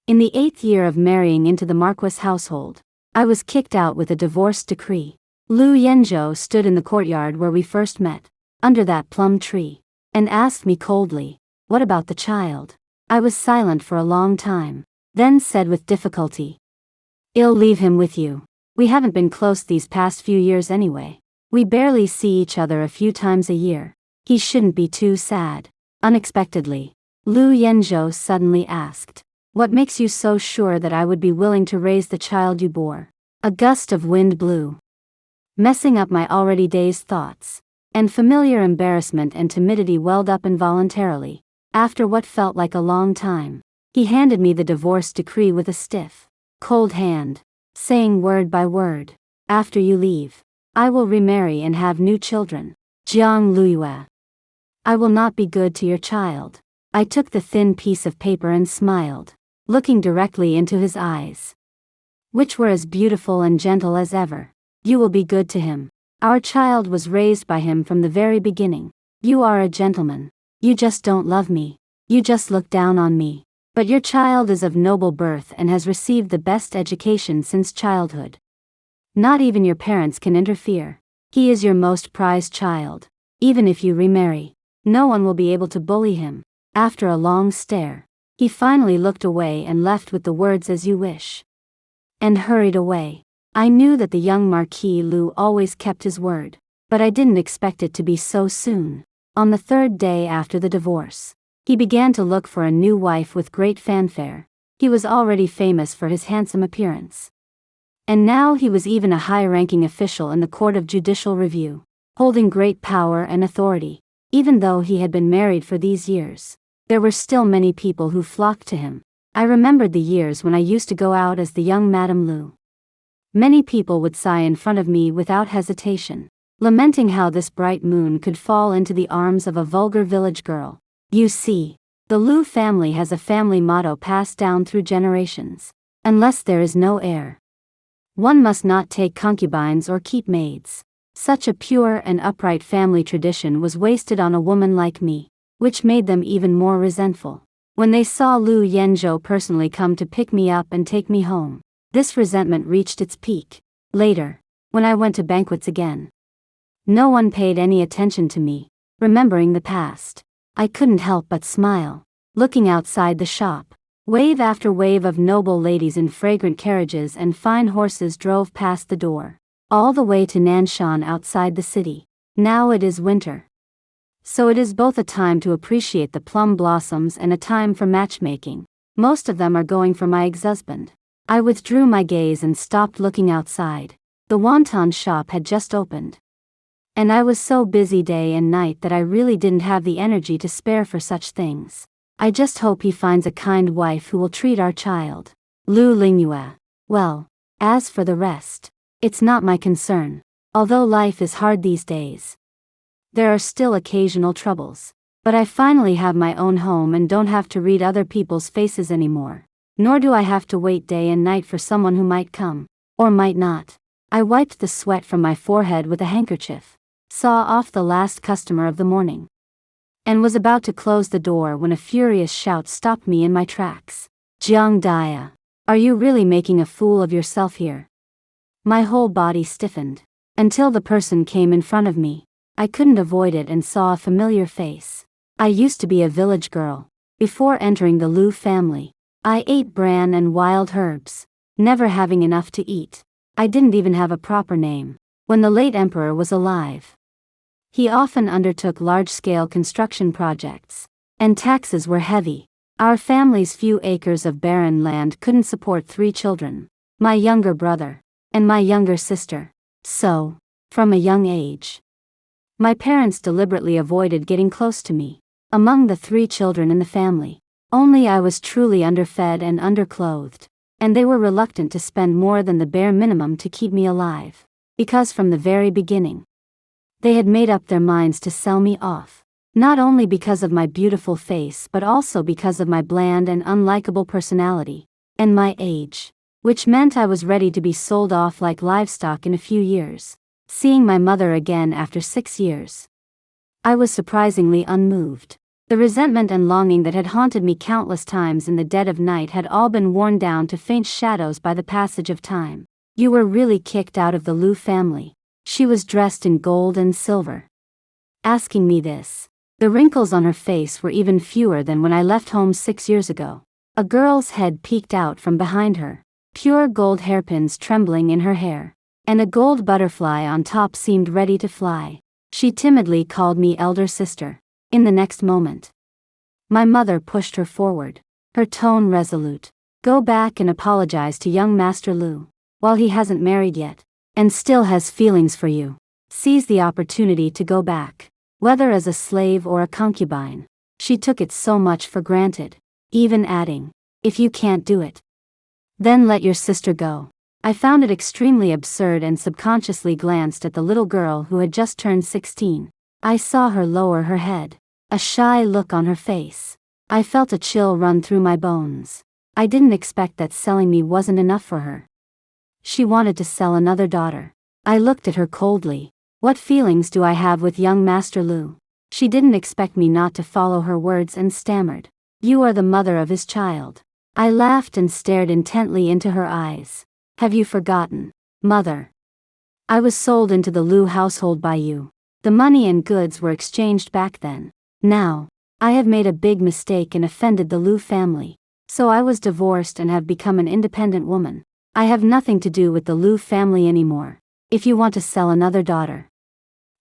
In the 8th year of marrying into the Marquis household, I was kicked out with a divorce decree. Lu Yenzhou stood in the courtyard where we first met, under that plum tree, and asked me coldly, "What about the child?" I was silent for a long time, then said with difficulty, "I'll leave him with you. We haven't been close these past few years anyway. We barely see each other a few times a year. He shouldn't be too sad." Unexpectedly, Lu Yenzhou suddenly asked, "What makes you so sure that I would be willing to raise the child you bore?" A gust of wind blew, messing up my already dazed thoughts, and familiar embarrassment and timidity welled up involuntarily. After what felt like a long time, he handed me the divorce decree with a stiff, cold hand, saying word by word, "After you leave, I will remarry and have new children. Jiang Luyue. I will not be good to your child." I took the thin piece of paper and smiled, looking directly into his eyes, which were as beautiful and gentle as ever. "You will be good to him. Our child was raised by him from the very beginning. You are a gentleman. You just don't love me. You just look down on me. But your child is of noble birth and has received the best education since childhood. Not even your parents can interfere. He is your most prized child. Even if you remarry, no one will be able to bully him." After a long stare, he finally looked away and left with the words, "As you wish," and hurried away. I knew that the young Marquis Lu always kept his word, but I didn't expect it to be so soon. On the 3rd day after the divorce, he began to look for a new wife with great fanfare. He was already famous for his handsome appearance, and now he was even a high-ranking official in the Court of Judicial Review, holding great power and authority. Even though he had been married for these years, there were still many people who flocked to him. I remembered the years when I used to go out as the young Madame Lu. Many people would sigh in front of me without hesitation, lamenting how this bright moon could fall into the arms of a vulgar village girl. You see, the Lu family has a family motto passed down through generations: unless there is no heir, one must not take concubines or keep maids. Such a pure and upright family tradition was wasted on a woman like me, which made them even more resentful. When they saw Lu Yenzhou personally come to pick me up and take me home, this resentment reached its peak. Later, when I went to banquets again, no one paid any attention to me. Remembering the past, I couldn't help but smile. Looking outside the shop, wave after wave of noble ladies in fragrant carriages and fine horses drove past the door, all the way to Nanshan outside the city. Now it is winter, so it is both a time to appreciate the plum blossoms and a time for matchmaking. Most of them are going for my ex-husband. I withdrew my gaze and stopped looking outside. The wonton shop had just opened, and I was so busy day and night that I really didn't have the energy to spare for such things. I just hope he finds a kind wife who will treat our child. Lu Lingyue. Well, as for the rest, it's not my concern. Although life is hard these days, there are still occasional troubles. But I finally have my own home and don't have to read other people's faces anymore. Nor do I have to wait day and night for someone who might come, or might not. I wiped the sweat from my forehead with a handkerchief, saw off the last customer of the morning, and was about to close the door when a furious shout stopped me in my tracks. "Jiang Dia, are you really making a fool of yourself here?" My whole body stiffened, until the person came in front of me. I couldn't avoid it and saw a familiar face. I used to be a village girl. Before entering the Lu family, I ate bran and wild herbs, never having enough to eat. I didn't even have a proper name. When the late emperor was alive, he often undertook large-scale construction projects, and taxes were heavy. Our family's few acres of barren land couldn't support 3 children, my younger brother, and my younger sister. So, from a young age, my parents deliberately avoided getting close to me. Among the 3 children in the family, only I was truly underfed and underclothed, and they were reluctant to spend more than the bare minimum to keep me alive, because from the very beginning, they had made up their minds to sell me off, not only because of my beautiful face but also because of my bland and unlikable personality, and my age, which meant I was ready to be sold off like livestock in a few years. Seeing my mother again after 6 years, I was surprisingly unmoved. The resentment and longing that had haunted me countless times in the dead of night had all been worn down to faint shadows by the passage of time. You were really kicked out of the Liu family. She was dressed in gold and silver. Asking me this. The wrinkles on her face were even fewer than when I left home 6 years ago. A girl's head peeked out from behind her, pure gold hairpins trembling in her hair, and a gold butterfly on top seemed ready to fly. She timidly called me elder sister. In the next moment, my mother pushed her forward, her tone resolute. Go back and apologize to young Master Liu, while he hasn't married yet, and still has feelings for you. Seize the opportunity to go back, whether as a slave or a concubine. She took it so much for granted, even adding, if you can't do it, then let your sister go. I found it extremely absurd and subconsciously glanced at the little girl who had just turned 16. I saw her lower her head, a shy look on her face. I felt a chill run through my bones. I didn't expect that selling me wasn't enough for her. She wanted to sell another daughter. I looked at her coldly. What feelings do I have with young Master Liu? She didn't expect me not to follow her words and stammered. You are the mother of his child. I laughed and stared intently into her eyes. Have you forgotten, mother? I was sold into the Liu household by you. The money and goods were exchanged back then. Now, I have made a big mistake and offended the Liu family. So I was divorced and have become an independent woman. I have nothing to do with the Liu family anymore. If you want to sell another daughter,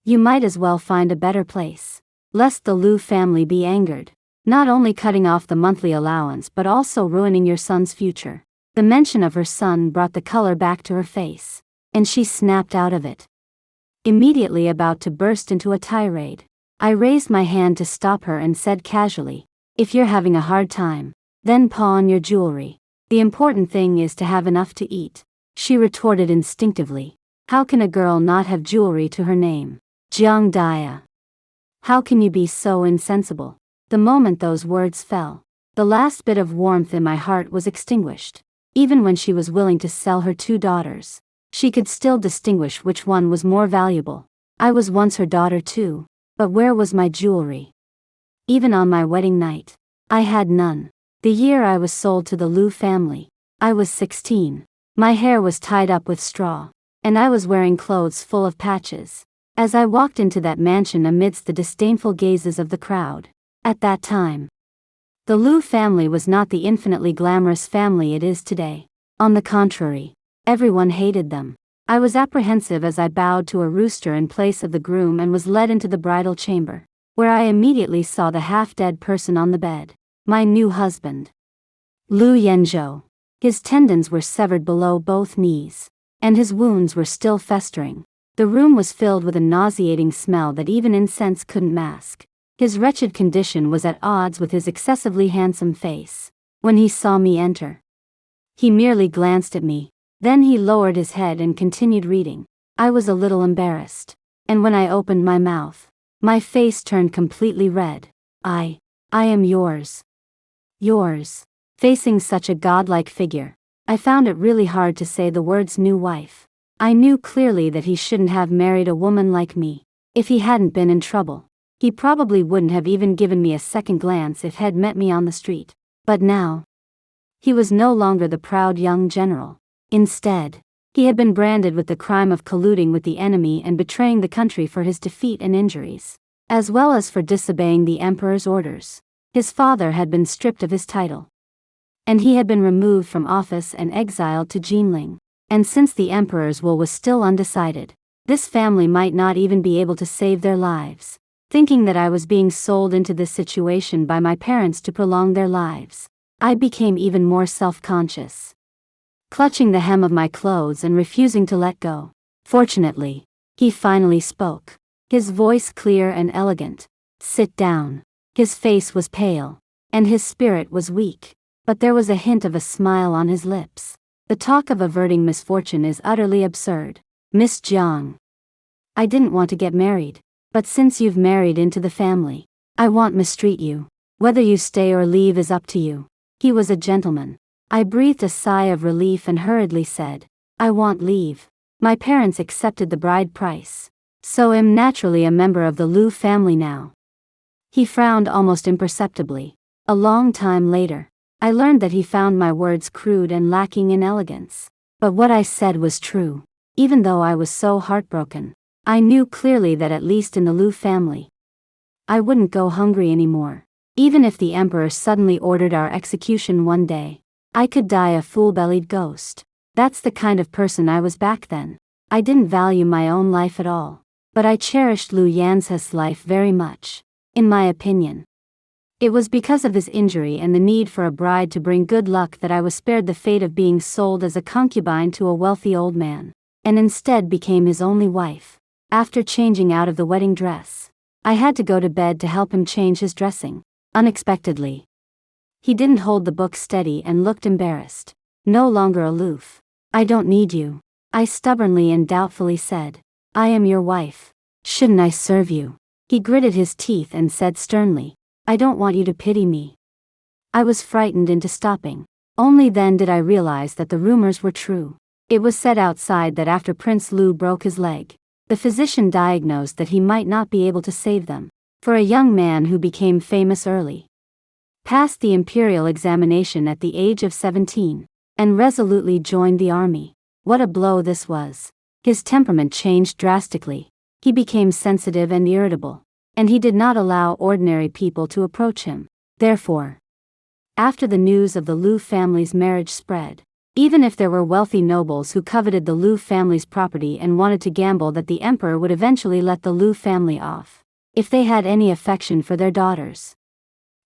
you might as well find a better place, lest the Liu family be angered, not only cutting off the monthly allowance but also ruining your son's future. The mention of her son brought the color back to her face, and she snapped out of it. Immediately about to burst into a tirade, I raised my hand to stop her and said casually, if you're having a hard time, then pawn your jewelry. The important thing is to have enough to eat. She retorted instinctively, how can a girl not have jewelry to her name? Jiang Dia. How can you be so insensible? The moment those words fell, the last bit of warmth in my heart was extinguished. Even when she was willing to sell her 2 daughters, she could still distinguish which one was more valuable. I was once her daughter too, but where was my jewelry? Even on my wedding night, I had none. The year I was sold to the Liu family, I was 16. My hair was tied up with straw, and I was wearing clothes full of patches. As I walked into that mansion amidst the disdainful gazes of the crowd, at that time, the Liu family was not the infinitely glamorous family it is today. On the contrary, everyone hated them. I was apprehensive as I bowed to a rooster in place of the groom and was led into the bridal chamber, where I immediately saw the half-dead person on the bed. My new husband, Liu Yanzhou. His tendons were severed below both knees, and his wounds were still festering. The room was filled with a nauseating smell that even incense couldn't mask. His wretched condition was at odds with his excessively handsome face. When he saw me enter, he merely glanced at me, then he lowered his head and continued reading. I was a little embarrassed, and when I opened my mouth, my face turned completely red. I am yours. Yours. Facing such a godlike figure, I found it really hard to say the words new wife. I knew clearly that he shouldn't have married a woman like me. If he hadn't been in trouble, he probably wouldn't have even given me a second glance if he'd met me on the street. But now, he was no longer the proud young general. Instead, he had been branded with the crime of colluding with the enemy and betraying the country for his defeat and injuries, as well as for disobeying the emperor's orders. His father had been stripped of his title, and he had been removed from office and exiled to Jinling. And since the emperor's will was still undecided, this family might not even be able to save their lives. Thinking that I was being sold into this situation by my parents to prolong their lives, I became even more self-conscious, clutching the hem of my clothes and refusing to let go. Fortunately, he finally spoke, his voice clear and elegant. Sit down. His face was pale, and his spirit was weak, but there was a hint of a smile on his lips. The talk of averting misfortune is utterly absurd, Miss Jiang. I didn't want to get married, but since you've married into the family, I won't mistreat you. Whether you stay or leave is up to you. He was a gentleman. I breathed a sigh of relief and hurriedly said, I won't leave. My parents accepted the bride price, so am naturally a member of the Liu family now. He frowned almost imperceptibly. A long time later, I learned that he found my words crude and lacking in elegance. But what I said was true. Even though I was so heartbroken, I knew clearly that at least in the Liu family, I wouldn't go hungry anymore. Even if the emperor suddenly ordered our execution one day, I could die a full-bellied ghost. That's the kind of person I was back then. I didn't value my own life at all, but I cherished Liu Yanzhe's life very much. In my opinion, it was because of his injury and the need for a bride to bring good luck that I was spared the fate of being sold as a concubine to a wealthy old man, and instead became his only wife. After changing out of the wedding dress, I had to go to bed to help him change his dressing. Unexpectedly, he didn't hold the book steady and looked embarrassed, no longer aloof. "I don't need you," I stubbornly and doubtfully said. "I am your wife. Shouldn't I serve you?" He gritted his teeth and said sternly, "I don't want you to pity me." I was frightened into stopping. Only then did I realize that the rumors were true. It was said outside that after Prince Liu broke his leg, the physician diagnosed that he might not be able to save them. For a young man who became famous early, passed the imperial examination at the age of 17, and resolutely joined the army. What a blow this was. His temperament changed drastically. He became sensitive and irritable, and he did not allow ordinary people to approach him. Therefore, after the news of the Liu family's marriage spread, even if there were wealthy nobles who coveted the Liu family's property and wanted to gamble that the emperor would eventually let the Liu family off, if they had any affection for their daughters,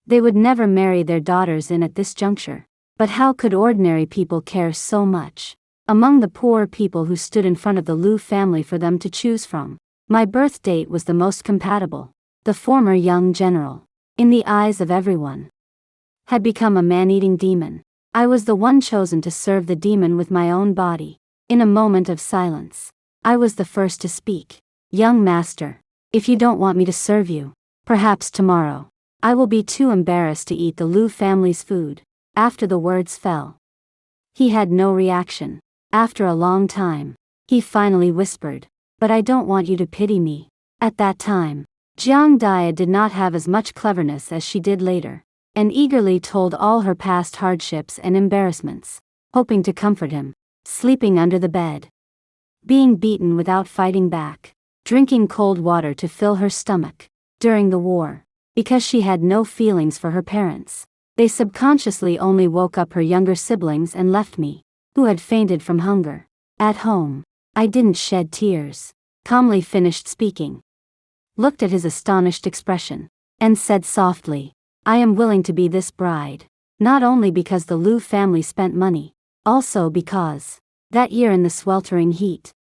they would never marry their daughters in at this juncture. But how could ordinary people care so much? Among the poor people who stood in front of the Liu family for them to choose from, my birth date was the most compatible. The former young general, in the eyes of everyone, had become a man-eating demon. I was the one chosen to serve the demon with my own body. In a moment of silence, I was the first to speak. "Young master, if you don't want me to serve you, perhaps tomorrow. I will be too embarrassed to eat the Liu family's food." After the words fell, he had no reaction. After a long time, he finally whispered, "But I don't want you to pity me." At that time, Jiang Dia did not have as much cleverness as she did later, and eagerly told all her past hardships and embarrassments, hoping to comfort him. Sleeping under the bed, being beaten without fighting back, drinking cold water to fill her stomach. During the war, because she had no feelings for her parents, they subconsciously only woke up her younger siblings and left me, who had fainted from hunger. At home, I didn't shed tears, calmly finished speaking, looked at his astonished expression, and said softly, "I am willing to be this bride, not only because the Liu family spent money, also because, that year in the sweltering heat,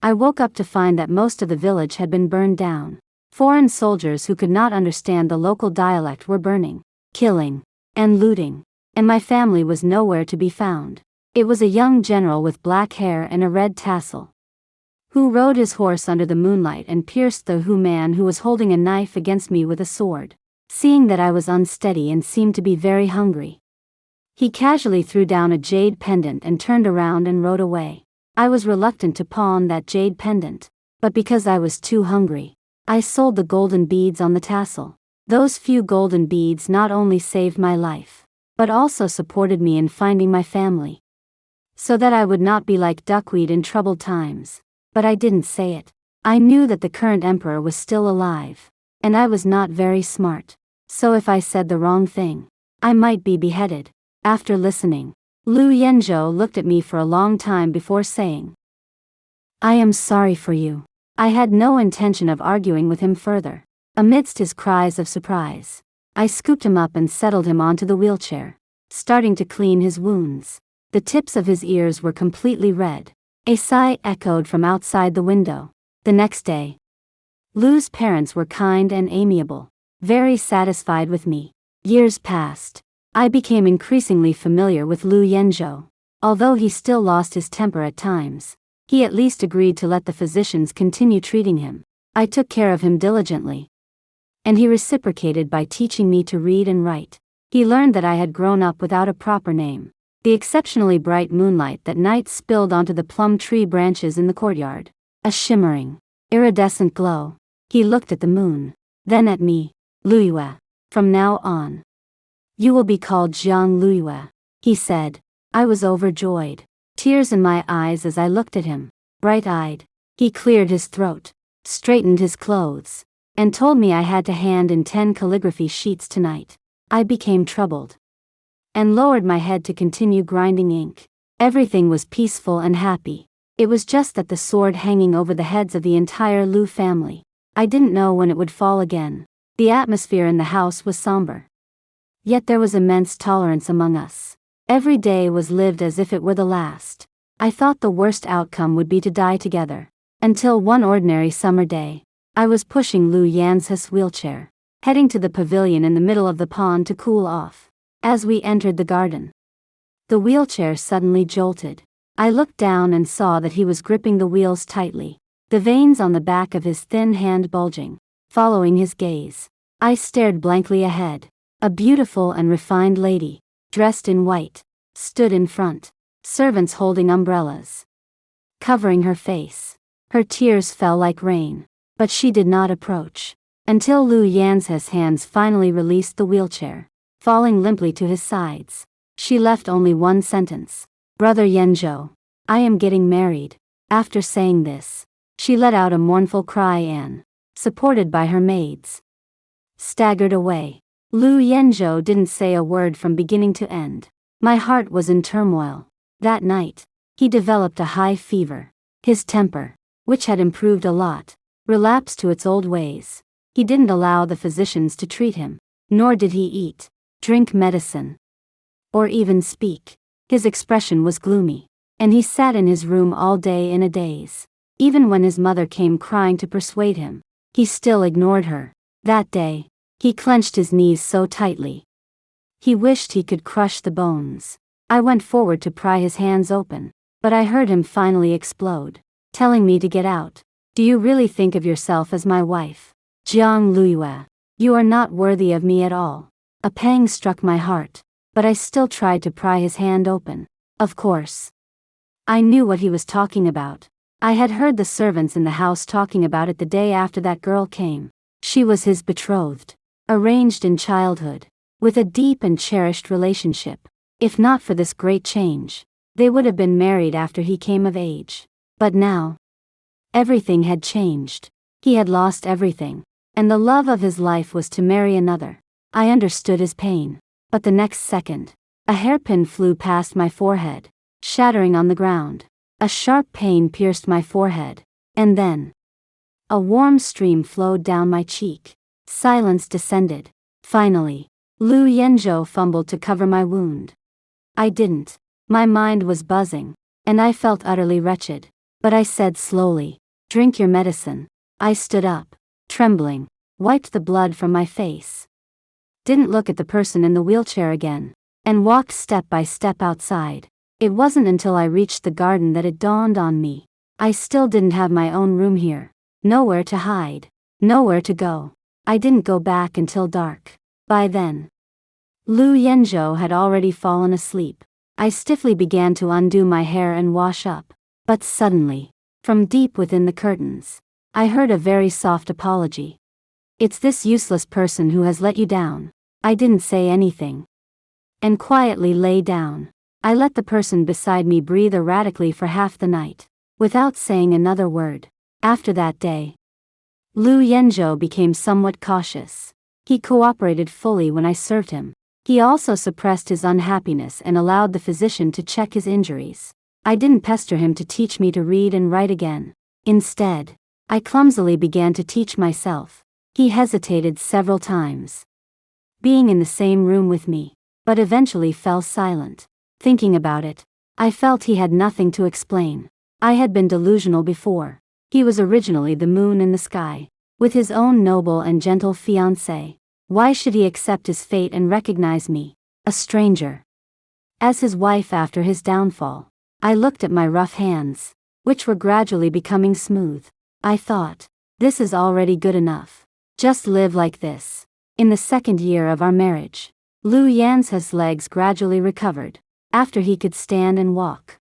I woke up to find that most of the village had been burned down. Foreign soldiers who could not understand the local dialect were burning, killing, and looting, and my family was nowhere to be found. It was a young general with black hair and a red tassel, who rode his horse under the moonlight and pierced the Hu man who was holding a knife against me with a sword. Seeing that I was unsteady and seemed to be very hungry, he casually threw down a jade pendant and turned around and rode away. I was reluctant to pawn that jade pendant, but because I was too hungry, I sold the golden beads on the tassel. Those few golden beads not only saved my life, but also supported me in finding my family, so that I would not be like duckweed in troubled times. But I didn't say it. I knew that the current emperor was still alive, and I was not very smart, so if I said the wrong thing, I might be beheaded. After listening, Liu Yanzhou looked at me for a long time before saying, "I am sorry for you." I had no intention of arguing with him further. Amidst his cries of surprise, I scooped him up and settled him onto the wheelchair, starting to clean his wounds. The tips of his ears were completely red. A sigh echoed from outside the window. The next day, Liu's parents were kind and amiable, very satisfied with me. Years passed. I became increasingly familiar with Liu Yanzhou. Although he still lost his temper at times, he at least agreed to let the physicians continue treating him. I took care of him diligently, and he reciprocated by teaching me to read and write. He learned that I had grown up without a proper name. The exceptionally bright moonlight that night spilled onto the plum tree branches in the courtyard, a shimmering, iridescent glow. He looked at the moon, then at me, Luyue. From now on, you will be called Jiang Luyue, he said. I was overjoyed. Tears in my eyes as I looked at him. Bright-eyed, he cleared his throat, straightened his clothes, and told me I had to hand in 10 calligraphy sheets tonight. I became troubled and lowered my head to continue grinding ink. Everything was peaceful and happy. It was just that the sword hanging over the heads of the entire Lu family. I didn't know when it would fall again. The atmosphere in the house was somber. Yet there was immense tolerance among us. Every day was lived as if it were the last. I thought the worst outcome would be to die together. Until one ordinary summer day, I was pushing Lu Yan's wheelchair, heading to the pavilion in the middle of the pond to cool off. As we entered the garden, the wheelchair suddenly jolted. I looked down and saw that he was gripping the wheels tightly, the veins on the back of his thin hand bulging. Following his gaze, I stared blankly ahead. A beautiful and refined lady, dressed in white, stood in front, servants holding umbrellas, covering her face. Her tears fell like rain, but she did not approach, until Lu Yan's hands finally released the wheelchair, falling limply to his sides. She left only one sentence. Brother Yanzhou, I am getting married. After saying this, she let out a mournful cry and, supported by her maids, staggered away. Lu Yanzhou didn't say a word from beginning to end. My heart was in turmoil. That night, he developed a high fever. His temper, which had improved a lot, relapsed to its old ways. He didn't allow the physicians to treat him, nor did he eat, drink medicine, or even speak. His expression was gloomy, and he sat in his room all day in a daze. Even when his mother came crying to persuade him, he still ignored her. That day, he clenched his knees so tightly, he wished he could crush the bones. I went forward to pry his hands open, but I heard him finally explode, telling me to get out. Do you really think of yourself as my wife? Jiang Luyue, you are not worthy of me at all. A pang struck my heart, but I still tried to pry his hand open. Of course, I knew what he was talking about. I had heard the servants in the house talking about it the day after that girl came. She was his betrothed, arranged in childhood, with a deep and cherished relationship. If not for this great change, they would have been married after he came of age. But now, everything had changed. He had lost everything, and the love of his life was to marry another. I understood his pain, but the next second, a hairpin flew past my forehead, shattering on the ground. A sharp pain pierced my forehead, and then a warm stream flowed down my cheek. Silence descended. Finally, Lu Yanzhou fumbled to cover my wound. I didn't. My mind was buzzing, and I felt utterly wretched. But I said slowly, "Drink your medicine." I stood up, trembling, wiped the blood from my face, didn't look at the person in the wheelchair again, and walked step by step outside. It wasn't until I reached the garden that it dawned on me. I still didn't have my own room here. Nowhere to hide. Nowhere to go. I didn't go back until dark. By then, Lu Yanzhou had already fallen asleep. I stiffly began to undo my hair and wash up. But suddenly, from deep within the curtains, I heard a very soft apology. "It's this useless person who has let you down." I didn't say anything, and quietly lay down. I let the person beside me breathe erratically for half the night, without saying another word. After that day, Lu Yanzhou became somewhat cautious. He cooperated fully when I served him. He also suppressed his unhappiness and allowed the physician to check his injuries. I didn't pester him to teach me to read and write again. Instead, I clumsily began to teach myself. He hesitated several times, being in the same room with me, but eventually fell silent. Thinking about it, I felt he had nothing to explain. I had been delusional before. He was originally the moon in the sky, with his own noble and gentle fiancée. Why should he accept his fate and recognize me, a stranger, as his wife after his downfall? I looked at my rough hands, which were gradually becoming smooth. I thought, this is already good enough. Just live like this. In the second year of our marriage, Lu Yan's legs gradually recovered, after he could stand and walk.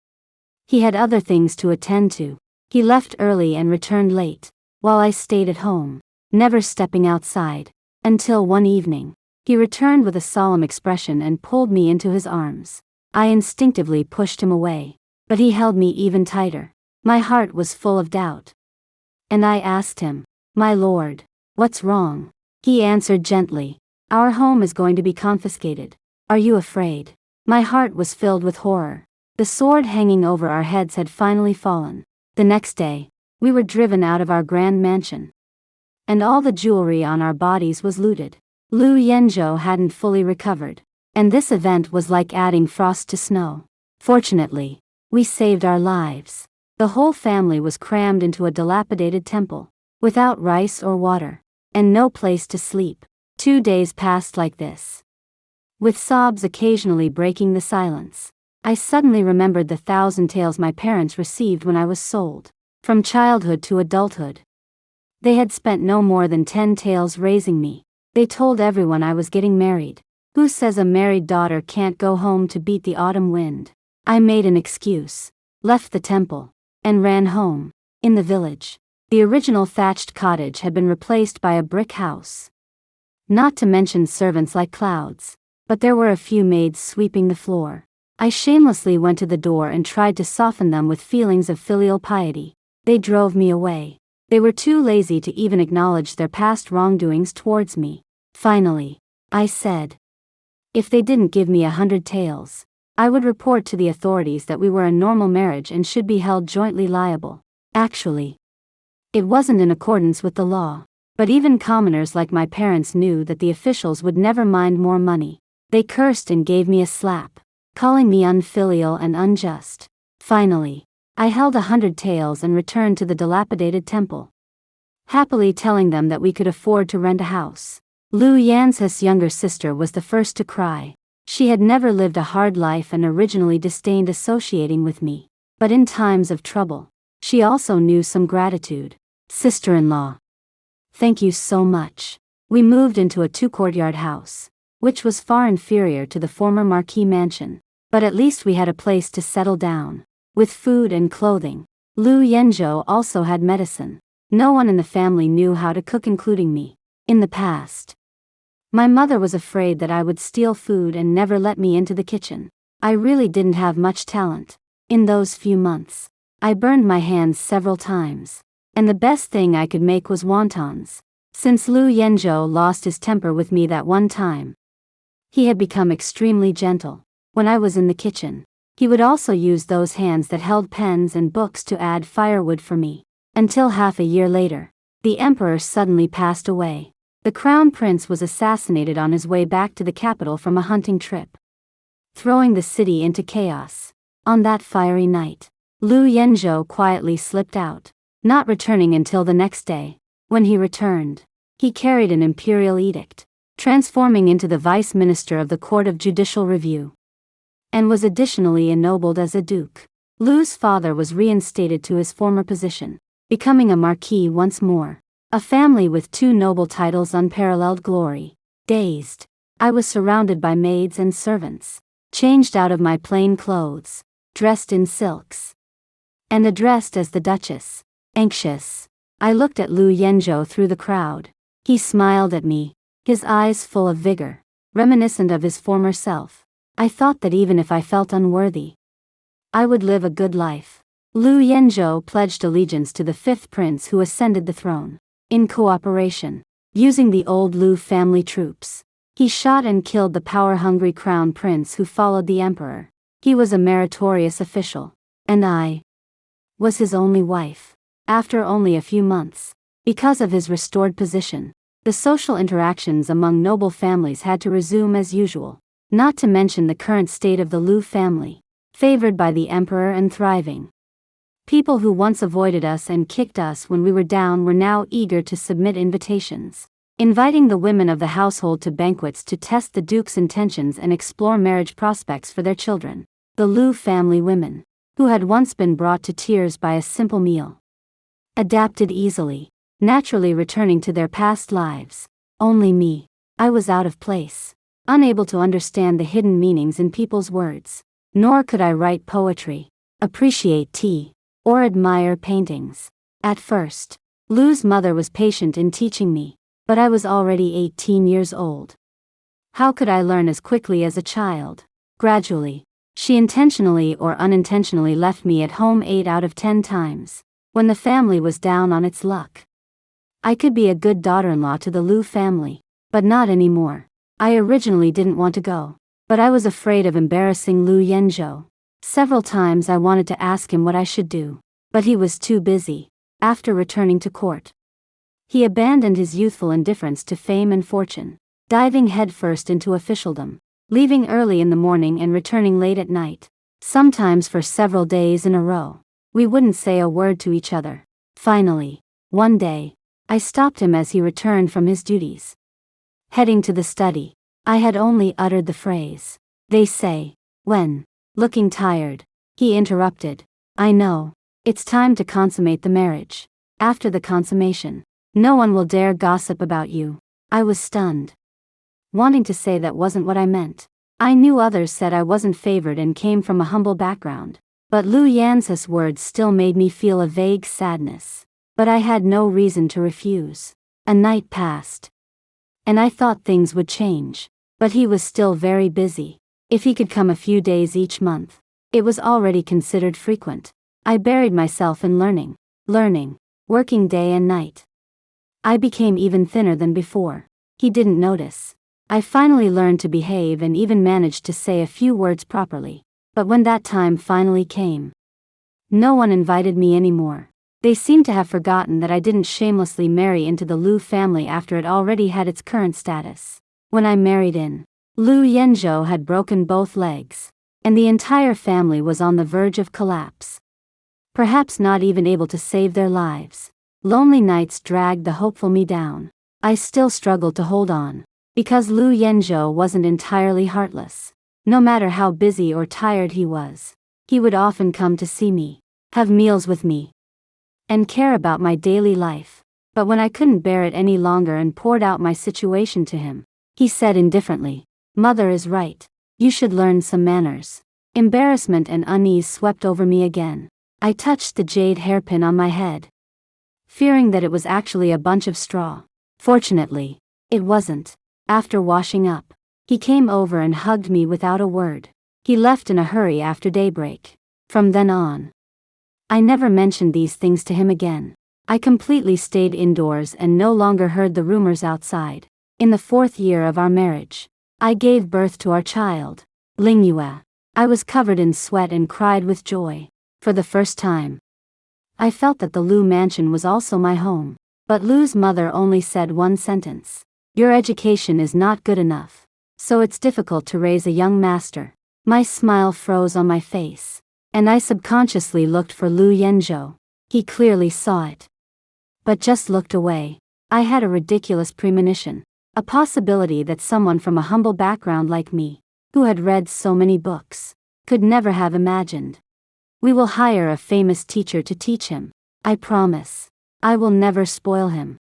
He had other things to attend to. He left early and returned late, while I stayed at home, never stepping outside. Until one evening, he returned with a solemn expression and pulled me into his arms. I instinctively pushed him away, but he held me even tighter. My heart was full of doubt. And I asked him, "My lord, what's wrong?" He answered gently, "Our home is going to be confiscated. Are you afraid?" My heart was filled with horror. The sword hanging over our heads had finally fallen. The next day, we were driven out of our grand mansion. And all the jewelry on our bodies was looted. Lu Yenzhou hadn't fully recovered, and this event was like adding frost to snow. Fortunately, we saved our lives. The whole family was crammed into a dilapidated temple, without rice or water, and no place to sleep. 2 days passed like this, with sobs occasionally breaking the silence. I suddenly remembered the 1,000 taels my parents received when I was sold. From childhood to adulthood, they had spent no more than 10 taels raising me. They told everyone I was getting married. Who says a married daughter can't go home to beat the autumn wind? I made an excuse, left the temple, and ran home. In the village, the original thatched cottage had been replaced by a brick house. Not to mention servants like clouds, but there were a few maids sweeping the floor. I shamelessly went to the door and tried to soften them with feelings of filial piety. They drove me away. They were too lazy to even acknowledge their past wrongdoings towards me. Finally, I said, if they didn't give me 100 taels, I would report to the authorities that we were a normal marriage and should be held jointly liable. Actually, it wasn't in accordance with the law, but even commoners like my parents knew that the officials would never mind more money. They cursed and gave me a slap, calling me unfilial and unjust. Finally, I held 100 taels and returned to the dilapidated temple, happily telling them that we could afford to rent a house. Lu Yan's younger sister was the first to cry. She had never lived a hard life and originally disdained associating with me. But in times of trouble, she also knew some gratitude. Sister-in-law, thank you so much. We moved into a 2-courtyard house, which was far inferior to the former marquis mansion. But at least we had a place to settle down, with food and clothing. Lu Yenzhou also had medicine. No one in the family knew how to cook, including me. In the past, my mother was afraid that I would steal food and never let me into the kitchen. I really didn't have much talent. In those few months, I burned my hands several times, and the best thing I could make was wontons. Since Lu Yenzhou lost his temper with me that one time, he had become extremely gentle. When I was in the kitchen, he would also use those hands that held pens and books to add firewood for me. Until half a year later, the emperor suddenly passed away. The crown prince was assassinated on his way back to the capital from a hunting trip, throwing the city into chaos. On that fiery night, Lu Yenzhou quietly slipped out, not returning until the next day. When he returned, he carried an imperial edict, transforming into the vice minister of the Court of Judicial Review, and was additionally ennobled as a duke. Lu's father was reinstated to his former position, becoming a marquis once more. A family with 2 noble titles, unparalleled glory. Dazed, I was surrounded by maids and servants, changed out of my plain clothes, dressed in silks, and addressed as the Duchess. Anxious, I looked at Lu Yenzhou through the crowd. He smiled at me, his eyes full of vigor, reminiscent of his former self. I thought that even if I felt unworthy, I would live a good life. Lu Yenzhou pledged allegiance to the 5th prince who ascended the throne. In cooperation, using the old Lu family troops, he shot and killed the power-hungry crown prince who followed the emperor. He was a meritorious official, and I was his only wife. After only a few months, because of his restored position, the social interactions among noble families had to resume as usual, not to mention the current state of the Lu family, favored by the emperor and thriving. People who once avoided us and kicked us when we were down were now eager to submit invitations, inviting the women of the household to banquets to test the duke's intentions and explore marriage prospects for their children. The Lu family women, who had once been brought to tears by a simple meal, adapted easily, naturally returning to their past lives. Only me, I was out of place, unable to understand the hidden meanings in people's words. Nor could I write poetry, appreciate tea, or admire paintings. At first, Lu's mother was patient in teaching me, but I was already 18 years old. How could I learn as quickly as a child? Gradually, she intentionally or unintentionally left me at home 8 out of 10 times, when the family was down on its luck. I could be a good daughter-in-law to the Liu family, but not anymore. I originally didn't want to go, but I was afraid of embarrassing Liu Yanzhou. Several times I wanted to ask him what I should do, but he was too busy. After returning to court, he abandoned his youthful indifference to fame and fortune, diving headfirst into officialdom, leaving early in the morning and returning late at night, sometimes for several days in a row. We wouldn't say a word to each other. Finally, one day, I stopped him as he returned from his duties. Heading to the study, I had only uttered the phrase, "They say," when, looking tired, he interrupted, "I know. It's time to consummate the marriage. After the consummation, no one will dare gossip about you." I was stunned, wanting to say that wasn't what I meant. I knew others said I wasn't favored and came from a humble background, but Liu Yanzhou's words still made me feel a vague sadness. But I had no reason to refuse. A night passed, and I thought things would change, but he was still very busy. If he could come a few days each month, it was already considered frequent. I buried myself in learning, working day and night. I became even thinner than before. He didn't notice. I finally learned to behave and even managed to say a few words properly. But when that time finally came, no one invited me anymore. They seemed to have forgotten that I didn't shamelessly marry into the Liu family after it already had its current status. When I married in, Liu Yanzhou had broken both legs, and the entire family was on the verge of collapse. Perhaps not even able to save their lives. Lonely nights dragged the hopeful me down. I still struggled to hold on, because Liu Yanzhou wasn't entirely heartless. No matter how busy or tired he was, he would often come to see me, have meals with me, and care about my daily life. But when I couldn't bear it any longer and poured out my situation to him, he said indifferently, "Mother is right. You should learn some manners." Embarrassment and unease swept over me again. I touched the jade hairpin on my head, fearing that it was actually a bunch of straw. Fortunately, it wasn't. After washing up, he came over and hugged me without a word. He left in a hurry after daybreak. From then on, I never mentioned these things to him again. I completely stayed indoors and no longer heard the rumors outside. In the 4th year of our marriage, I gave birth to our child, Lingyue. I was covered in sweat and cried with joy. For the first time, I felt that the Liu mansion was also my home. But Liu's mother only said one sentence: "Your education is not good enough, so it's difficult to raise a young master." My smile froze on my face, and I subconsciously looked for Liu Yanzhou. He clearly saw it, but just looked away. I had a ridiculous premonition, a possibility that someone from a humble background like me, who had read so many books, could never have imagined. "We will hire a famous teacher to teach him. I promise. I will never spoil him."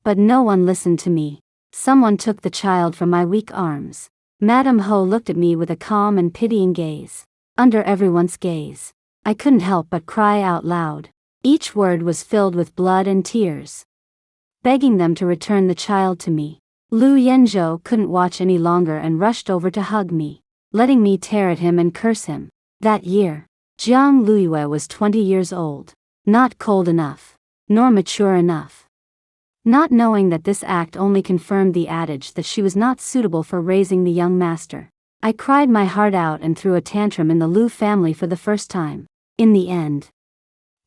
But no one listened to me. Someone took the child from my weak arms. Madame Ho looked at me with a calm and pitying gaze. Under everyone's gaze, I couldn't help but cry out loud. Each word was filled with blood and tears, begging them to return the child to me. Liu Yanzhou couldn't watch any longer and rushed over to hug me, letting me tear at him and curse him. That year, Jiang Luiyue was 20 years old, not cold enough, nor mature enough. Not knowing that this act only confirmed the adage that she was not suitable for raising the young master, I cried my heart out and threw a tantrum in the Liu family for the first time. In the end,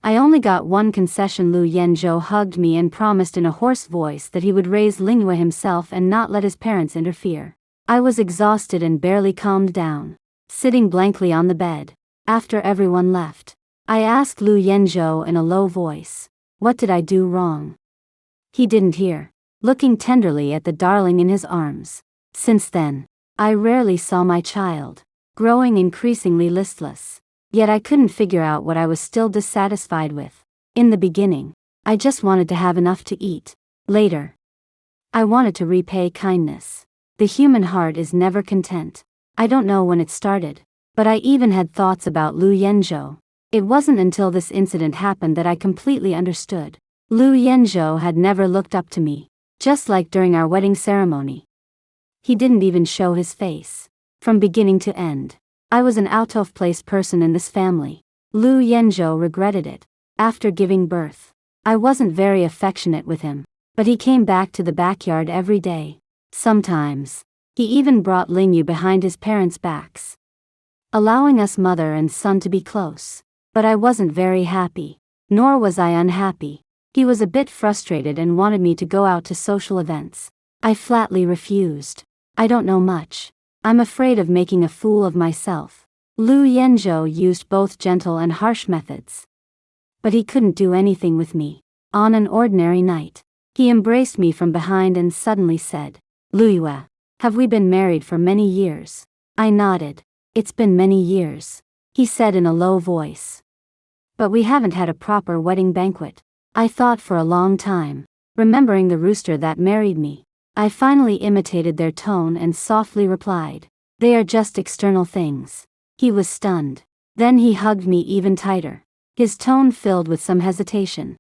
I only got one concession. Liu Yanzhou hugged me and promised in a hoarse voice that he would raise Lingyue himself and not let his parents interfere. I was exhausted and barely calmed down, sitting blankly on the bed. After everyone left, I asked Liu Yanzhou in a low voice, "What did I do wrong?" He didn't hear, looking tenderly at the darling in his arms. Since then, I rarely saw my child, growing increasingly listless. Yet I couldn't figure out what I was still dissatisfied with. In the beginning, I just wanted to have enough to eat. Later, I wanted to repay kindness. The human heart is never content. I don't know when it started, but I even had thoughts about Liu Yanzhou. It wasn't until this incident happened that I completely understood. Liu Yanzhou had never looked up to me, Just like during our wedding ceremony. He didn't even show his face. From beginning to end. I was an out-of-place person in this family. Lu Yanzhou regretted it. After giving birth, I wasn't very affectionate with him. But he came back to the backyard every day. Sometimes, he even brought Lingyu behind his parents' backs, allowing us mother and son to be close. But I wasn't very happy. Nor was I unhappy. He was a bit frustrated and wanted me to go out to social events. I flatly refused. I don't know much. I'm afraid of making a fool of myself. Lu Yanzhou used both gentle and harsh methods. But he couldn't do anything with me. On an ordinary night, he embraced me from behind and suddenly said, "Lu Yue, have we been married for many years?" I nodded. "It's been many years," he said in a low voice. "But we haven't had a proper wedding banquet." I thought for a long time, remembering the rooster that married me. I finally imitated their tone and softly replied, "They are just external things." He was stunned. Then he hugged me even tighter, his tone filled with some hesitation.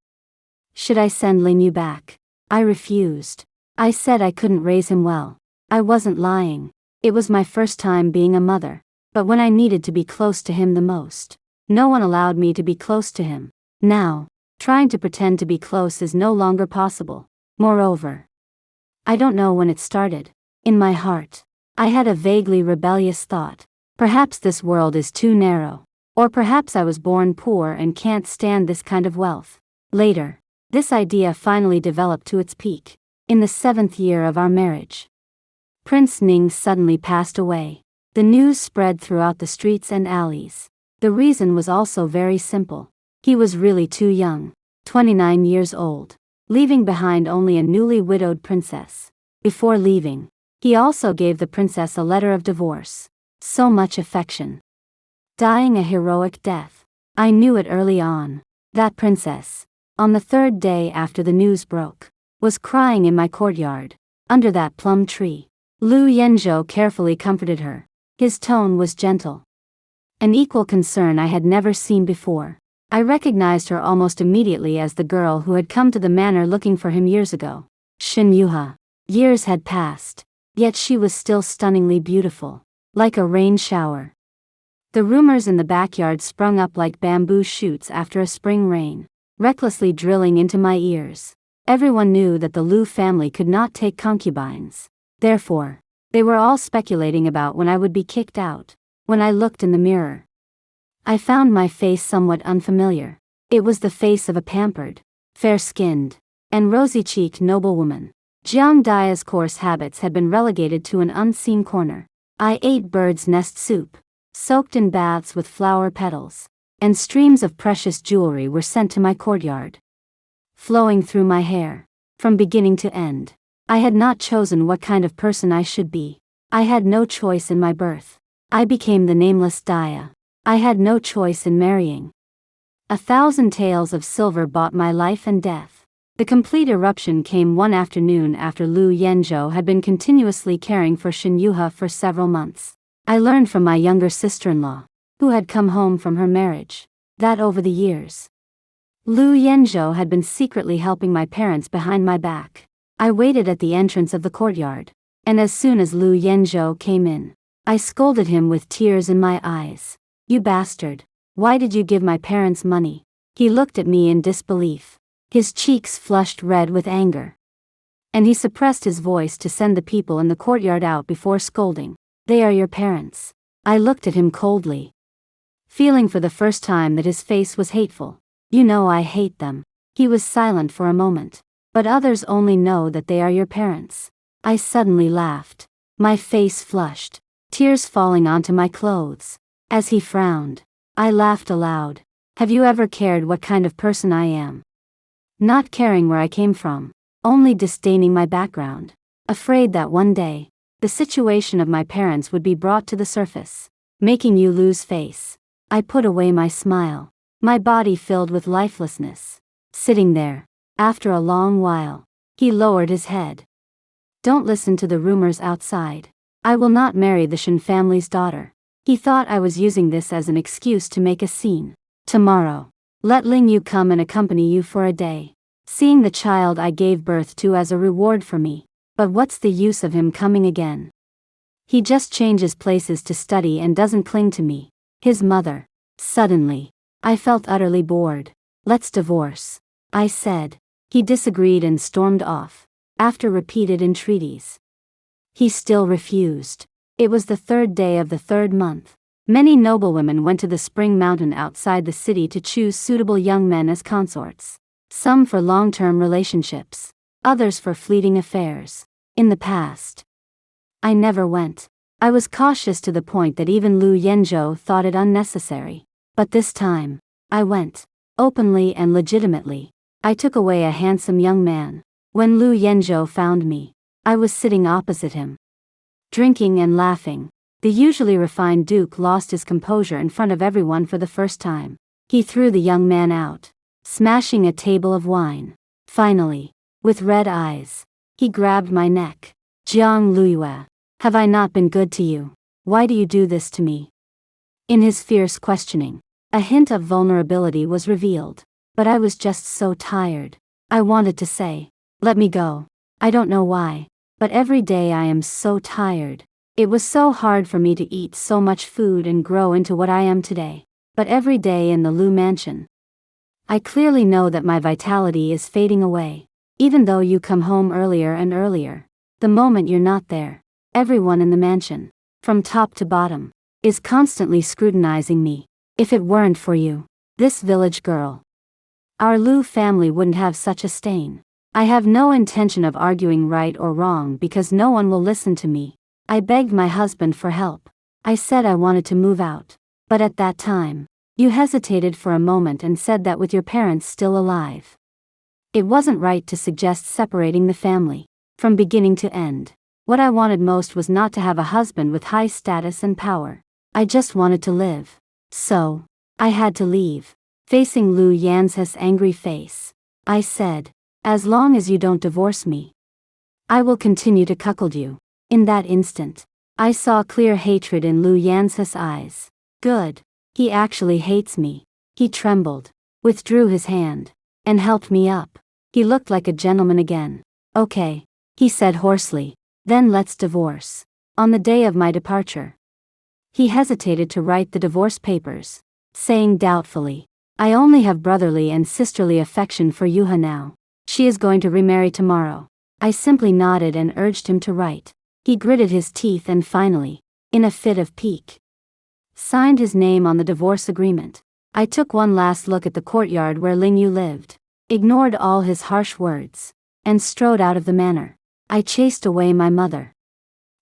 "Should I send Lingyu back?" I refused. I said I couldn't raise him well. I wasn't lying. It was my first time being a mother. But when I needed to be close to him the most, no one allowed me to be close to him. Now, trying to pretend to be close is no longer possible. Moreover, I don't know when it started. In my heart, I had a vaguely rebellious thought. Perhaps this world is too narrow. Or perhaps I was born poor and can't stand this kind of wealth. Later, this idea finally developed to its peak. In the 7th year of our marriage, Prince Ning suddenly passed away. The news spread throughout the streets and alleys. The reason was also very simple. He was really too young, 29 years old, leaving behind only a newly widowed princess. Before leaving, he also gave the princess a letter of divorce. So much affection. Dying a heroic death. I knew it early on. That princess, on the 3rd day after the news broke, was crying in my courtyard, under that plum tree. Lu Yanzhou carefully comforted her. His tone was gentle. An equal concern I had never seen before. I recognized her almost immediately as the girl who had come to the manor looking for him years ago. Shen Yuha. Years had passed, yet she was still stunningly beautiful, like a rain shower. The rumors in the backyard sprung up like bamboo shoots after a spring rain, recklessly drilling into my ears. Everyone knew that the Lu family could not take concubines. Therefore, they were all speculating about when I would be kicked out. When I looked in the mirror, I found my face somewhat unfamiliar. It was the face of a pampered, fair-skinned, and rosy-cheeked noblewoman. Jiang Dia's coarse habits had been relegated to an unseen corner. I ate bird's nest soup, soaked in baths with flower petals, and streams of precious jewelry were sent to my courtyard, flowing through my hair. From beginning to end, I had not chosen what kind of person I should be. I had no choice in my birth. I became the nameless Dia. I had no choice in marrying. 1,000 taels of silver bought my life and death. The complete eruption came one afternoon after Lu Yanzhou had been continuously caring for Shen Yuha for several months. I learned from my younger sister-in-law, who had come home from her marriage, that over the years, Lu Yanzhou had been secretly helping my parents behind my back. I waited at the entrance of the courtyard, and as soon as Lu Yanzhou came in, I scolded him with tears in my eyes. "You bastard! Why did you give my parents money?" He looked at me in disbelief. His cheeks flushed red with anger, and he suppressed his voice to send the people in the courtyard out before scolding. "They are your parents." I looked at him coldly, feeling for the first time that his face was hateful. "You know I hate them." He was silent for a moment. "But others only know that they are your parents." I suddenly laughed, my face flushed, tears falling onto my clothes. As he frowned, I laughed aloud. "Have you ever cared what kind of person I am? Not caring where I came from, only disdaining my background, afraid that one day, the situation of my parents would be brought to the surface, making you lose face." I put away my smile, my body filled with lifelessness. Sitting there, after a long while, he lowered his head. "Don't listen to the rumors outside. I will not marry the Shen family's daughter." He thought I was using this as an excuse to make a scene. "Tomorrow, let Lingyu come and accompany you for a day. seeing the child I gave birth to as a reward for me. But what's the use of him coming again? He just changes places to study and doesn't cling to me, his mother. Suddenly, I felt utterly bored. Let's divorce, I said. He disagreed and stormed off. After repeated entreaties, he still refused. It was the 3rd day of the 3rd month. Many noblewomen went to the spring mountain outside the city to choose suitable young men as consorts. Some for long-term relationships, others for fleeting affairs. In the past, I never went. I was cautious to the point that even Lu Yenzhou thought it unnecessary. But this time, I went. Openly and legitimately. I took away a handsome young man. When Lu Yenzhou found me, I was sitting opposite him, drinking and laughing. The usually refined duke lost his composure in front of everyone for the first time. He threw the young man out, smashing a table of wine. Finally, with red eyes, he grabbed my neck. Jiang Luyue, have I not been good to you? Why do you do this to me? In his fierce questioning, a hint of vulnerability was revealed. But I was just so tired. I wanted to say, let me go. I don't know why, but every day I am so tired. It was so hard for me to eat so much food and grow into what I am today. But every day in the Lu mansion, I clearly know that my vitality is fading away. Even though you come home earlier and earlier, the moment you're not there, everyone in the mansion, from top to bottom, is constantly scrutinizing me. If it weren't for you, this village girl, our Lu family wouldn't have such a stain. I have no intention of arguing right or wrong because no one will listen to me. I begged my husband for help. I said I wanted to move out. But at that time, you hesitated for a moment and said that with your parents still alive, it wasn't right to suggest separating the family. From beginning to end, what I wanted most was not to have a husband with high status and power. I just wanted to live. So, I had to leave. Facing Lu Yanzhe's angry face, I said, as long as you don't divorce me, I will continue to cuckold you. In that instant, I saw clear hatred in Lu Yanzhe's eyes. Good. He actually hates me. He trembled, withdrew his hand, and helped me up. He looked like a gentleman again. Okay, he said hoarsely, then let's divorce. On the day of my departure, he hesitated to write the divorce papers, saying doubtfully, I only have brotherly and sisterly affection for Yuha now. She is going to remarry tomorrow. I simply nodded and urged him to write. He gritted his teeth and finally, in a fit of pique, signed his name on the divorce agreement. I took one last look at the courtyard where Ling Yu lived, ignored all his harsh words, and strode out of the manor. I chased away my mother,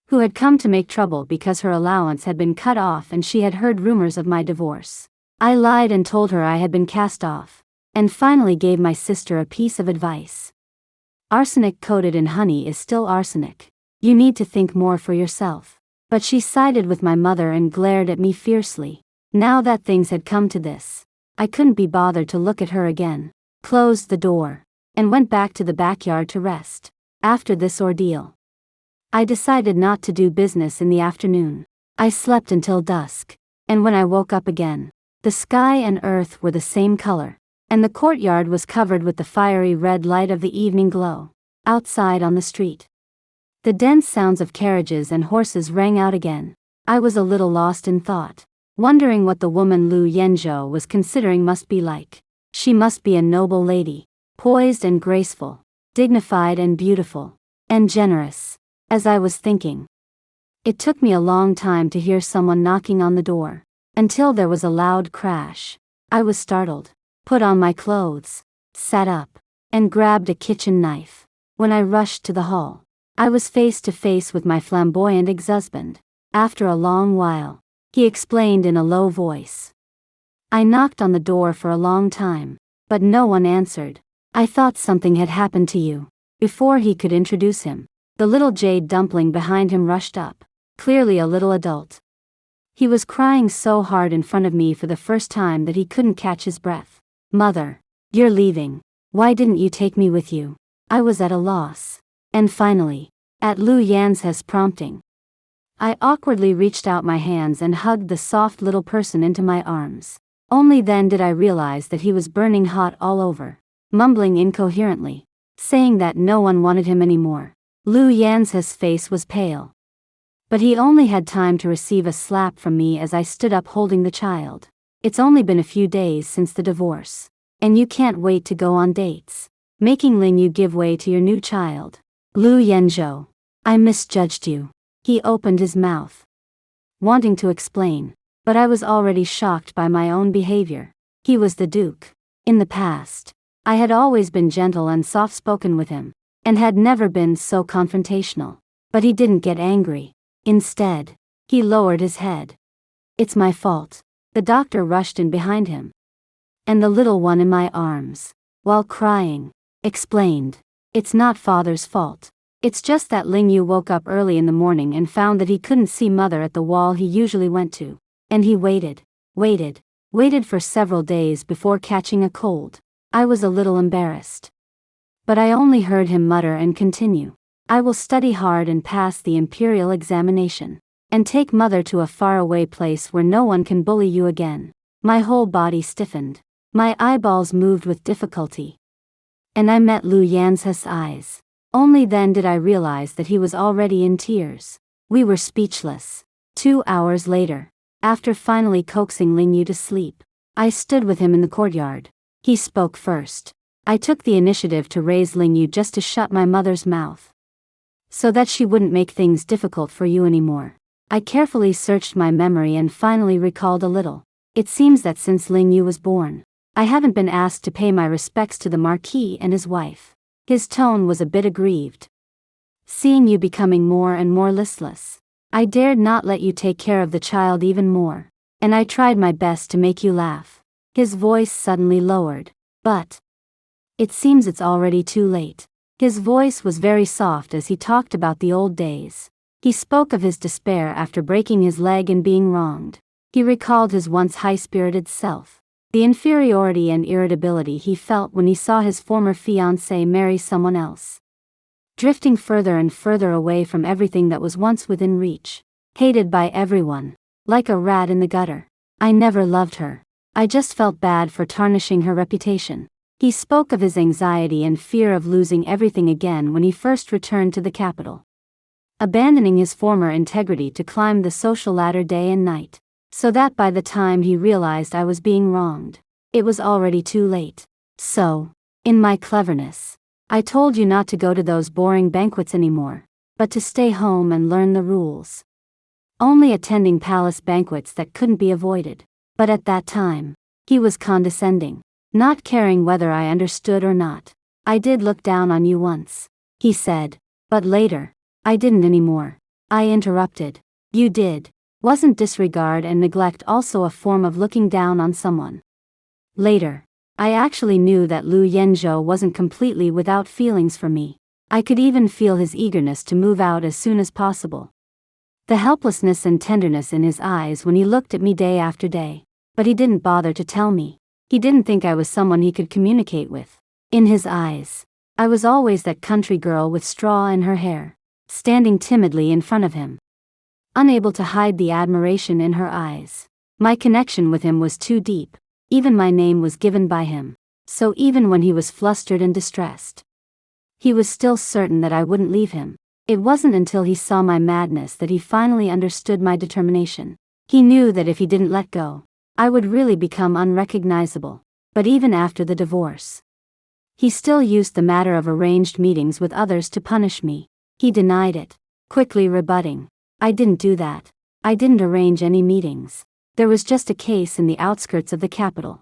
who had come to make trouble because her allowance had been cut off and she had heard rumors of my divorce. I lied and told her I had been cast off, and finally gave my sister a piece of advice. Arsenic coated in honey is still arsenic. You need to think more for yourself. But she sided with my mother and glared at me fiercely. Now that things had come to this, I couldn't be bothered to look at her again, closed the door, and went back to the backyard to rest. After this ordeal, I decided not to do business in the afternoon. I slept until dusk, and when I woke up again, the sky and earth were the same color, and the courtyard was covered with the fiery red light of the evening glow. Outside on the street, the dense sounds of carriages and horses rang out again. I was a little lost in thought, wondering what the woman Lu Yenzhou was considering must be like. She must be a noble lady, poised and graceful, dignified and beautiful, and generous. As I was thinking, it took me a long time to hear someone knocking on the door, until there was a loud crash. I was startled, put on my clothes, sat up, and grabbed a kitchen knife. When I rushed to the hall, I was face to face with my flamboyant ex-husband. After a long while, he explained in a low voice. I knocked on the door for a long time, but no one answered. I thought something had happened to you. Before he could introduce him, the little jade dumpling behind him rushed up, clearly a little adult. He was crying so hard in front of me for the first time that he couldn't catch his breath. Mother, you're leaving. Why didn't you take me with you? I was at a loss. And finally, at Lu Yanzhe's prompting, I awkwardly reached out my hands and hugged the soft little person into my arms. Only then did I realize that he was burning hot all over. mumbling incoherently, saying that no one wanted him anymore. Lu Yanzhe's face was pale. But he only had time to receive a slap from me as I stood up holding the child. It's only been a few days since the divorce. And you can't wait to go on dates. Making Ling Yu give way to your new child. Lu Yanzhou. I misjudged you. He opened his mouth, wanting to explain. But I was already shocked by my own behavior. He was the Duke. In the past, I had always been gentle and soft-spoken with him, and had never been so confrontational. But he didn't get angry. Instead, he lowered his head. It's my fault. The doctor rushed in behind him. And the little one in my arms, while crying, explained. It's not father's fault. It's just that Ling Yu woke up early in the morning and found that he couldn't see mother at the wall he usually went to. And he waited for several days before catching a cold. I was a little embarrassed. But I only heard him mutter and continue. I will study hard and pass the imperial examination. And take mother to a faraway place where no one can bully you again. My whole body stiffened. My eyeballs moved with difficulty. And I met Lu Yanzhe's eyes. Only then did I realize that he was already in tears. We were speechless. 2 hours later, after finally coaxing Ling Yu to sleep, I stood with him in the courtyard. He spoke first. I took the initiative to raise Ling Yu just to shut my mother's mouth, so that she wouldn't make things difficult for you anymore. I carefully searched my memory and finally recalled a little. It seems that since Ling Yu was born, I haven't been asked to pay my respects to the Marquis and his wife. His tone was a bit aggrieved. Seeing you becoming more and more listless, I dared not let you take care of the child even more, and I tried my best to make you laugh. His voice suddenly lowered. But it seems it's already too late. His voice was very soft as he talked about the old days. He spoke of his despair after breaking his leg and being wronged. He recalled his once high-spirited self, the inferiority and irritability he felt when he saw his former fiancée marry someone else. Drifting further and further away from everything that was once within reach. Hated by everyone. Like a rat in the gutter. I never loved her. I just felt bad for tarnishing her reputation. He spoke of his anxiety and fear of losing everything again when he first returned to the capital, abandoning his former integrity to climb the social ladder day and night, so that by the time he realized I was being wronged, it was already too late. So, in my cleverness, I told you not to go to those boring banquets anymore, but to stay home and learn the rules. Only attending palace banquets that couldn't be avoided. But at that time, he was condescending, not caring whether I understood or not. I did look down on you once, he said, but later, I didn't anymore. I interrupted. You did. Wasn't disregard and neglect also a form of looking down on someone? Later, I actually knew that Lu Yanzhou wasn't completely without feelings for me. I could even feel his eagerness to move out as soon as possible. The helplessness and tenderness in his eyes when he looked at me day after day. But he didn't bother to tell me. He didn't think I was someone he could communicate with. In his eyes, I was always that country girl with straw in her hair, standing timidly in front of him, unable to hide the admiration in her eyes. My connection with him was too deep. Even my name was given by him. So even when he was flustered and distressed, he was still certain that I wouldn't leave him. It wasn't until he saw my madness that he finally understood my determination. He knew that if he didn't let go, I would really become unrecognizable. But even after the divorce, he still used the matter of arranged meetings with others to punish me. He denied it, quickly rebutting. I didn't do that. I didn't arrange any meetings. There was just a case in the outskirts of the capital,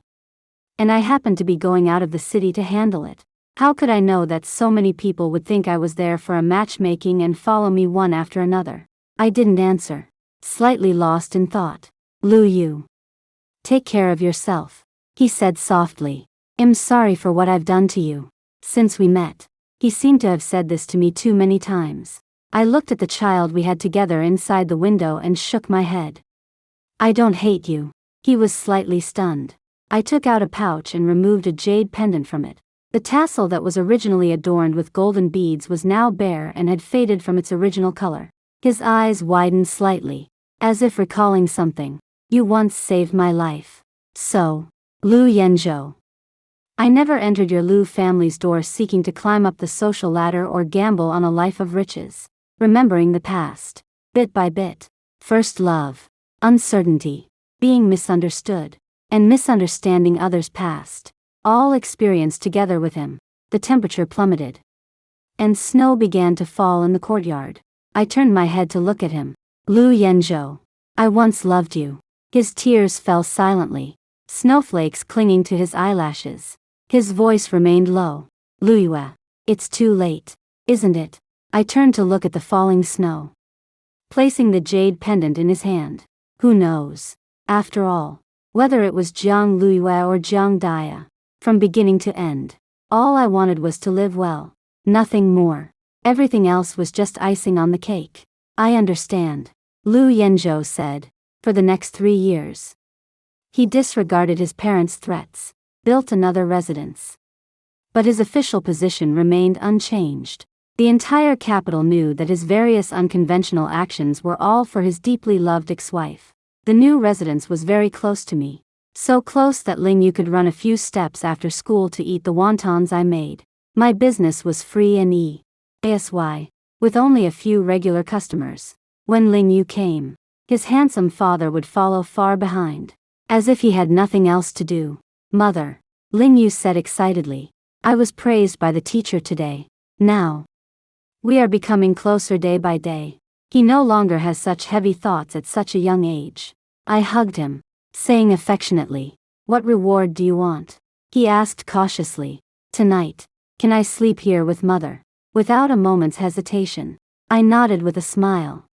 and I happened to be going out of the city to handle it. How could I know that so many people would think I was there for a matchmaking and follow me one after another? I didn't answer, slightly lost in thought. Lu Yu, take care of yourself, he said softly. I'm sorry for what I've done to you. Since we met, he seemed to have said this to me too many times. I looked at the child we had together inside the window and shook my head. I don't hate you. He was slightly stunned. I took out a pouch and removed a jade pendant from it. The tassel that was originally adorned with golden beads was now bare and had faded from its original color. His eyes widened slightly, as if recalling something. You once saved my life. So, Lu Yanzhou, I never entered your Liu family's door seeking to climb up the social ladder or gamble on a life of riches. Remembering the past, bit by bit. First love, uncertainty, being misunderstood, and misunderstanding others' past, all experienced together with him. The temperature plummeted, and snow began to fall in the courtyard. I turned my head to look at him. Liu Yanzhou, I once loved you. His tears fell silently, snowflakes clinging to his eyelashes. His voice remained low. Liu Yue, it's too late, isn't it? I turned to look at the falling snow, placing the jade pendant in his hand. Who knows, after all, whether it was Jiang Luiyue or Jiang Dia, from beginning to end, all I wanted was to live well, nothing more. Everything else was just icing on the cake. I understand, Liu Yanzhou said. For the next 3 years, he disregarded his parents' threats, built another residence. But his official position remained unchanged. The entire capital knew that his various unconventional actions were all for his deeply loved ex-wife. The new residence was very close to me, so close that Ling Yu could run a few steps after school to eat the wontons I made. My business was free and easy, with only a few regular customers. When Ling Yu came, his handsome father would follow far behind, as if he had nothing else to do. Mother, Ling Yu said excitedly, I was praised by the teacher today. Now, we are becoming closer day by day. He no longer has such heavy thoughts at such a young age. I hugged him, saying affectionately, what reward do you want? He asked cautiously. Tonight, can I sleep here with mother? Without a moment's hesitation, I nodded with a smile.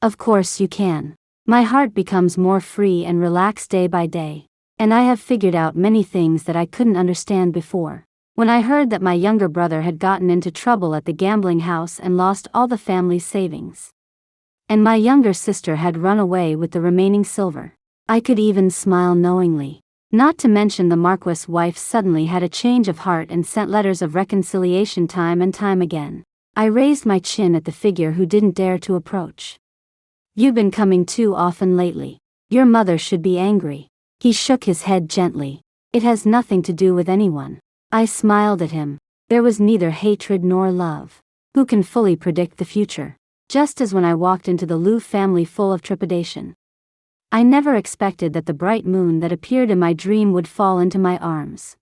Of course you can. My heart becomes more free and relaxed day by day, and I have figured out many things that I couldn't understand before. When I heard that my younger brother had gotten into trouble at the gambling house and lost all the family's savings, and my younger sister had run away with the remaining silver, I could even smile knowingly. Not to mention the Marquis' wife suddenly had a change of heart and sent letters of reconciliation time and time again. I raised my chin at the figure who didn't dare to approach. You've been coming too often lately. Your mother should be angry. He shook his head gently. It has nothing to do with anyone. I smiled at him. There was neither hatred nor love. Who can fully predict the future? Just as when I walked into the Liu family full of trepidation, I never expected that the bright moon that appeared in my dream would fall into my arms.